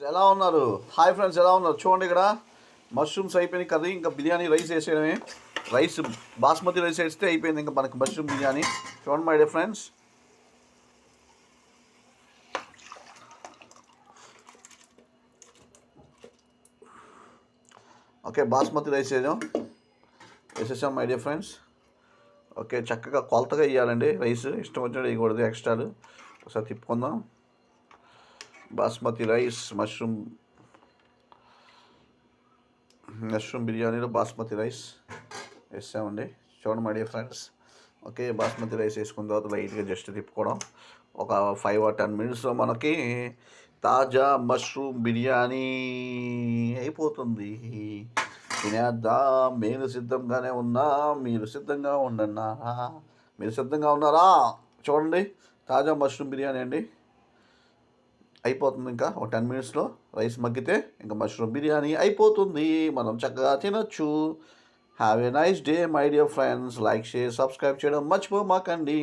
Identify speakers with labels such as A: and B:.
A: ఎలా ఉన్నారు? Hi friends, ఎలా ఉన్నారు? చూడండి, ఇక్కడ మష్రూమ్స్ అయిపోయినాయి కర్రీ. ఇంకా బిర్యానీ రైస్ వేసేయడమే. రైస్ బాస్మతి రైస్ వేస్తే అయిపోయింది ఇంకా మనకి మష్రూమ్ బిర్యానీ. చూడండి my dear friends. Okay, basmati rice వేసేసాం మై డియర్ ఫ్రెండ్స్. ఓకే, చక్కగా కొలతగా వేయాలండి రైస్. ఇష్టం వచ్చినట్టు వేయకూడదు ఎక్స్ట్రాలు. ఒకసారి తిప్పుకుందాం. బాస్మతి రైస్ మష్రూమ్ బిర్యానీలో బాస్మతి రైస్ వేసామండి. చూడండి my dear friends. Okay, basmati rice వేసుకున్న తర్వాత లైట్గా జస్ట్ తిప్పుకోవడం. ఒక 5 or 10 minutesలో మనకి తాజా మష్రూమ్ బిర్యానీ అయిపోతుంది. తినేద్దాం. నేను సిద్ధంగానే ఉన్నా, మీరు సిద్ధంగా ఉండన్నా. మీరు సిద్ధంగా ఉన్నారా? చూడండి, తాజా మష్రూమ్ బిర్యానీ అండి. అయిపోతుంది. ఇంకా ఒక 10 minutesలో రైస్ మగ్గితే ఇంకా మష్రూమ్ బిర్యానీ అయిపోతుంది. మనం చక్కగా తినొచ్చు. Have a nice day my dear friends. Like, share, subscribe చేయడం మర్చిపోమాకండి.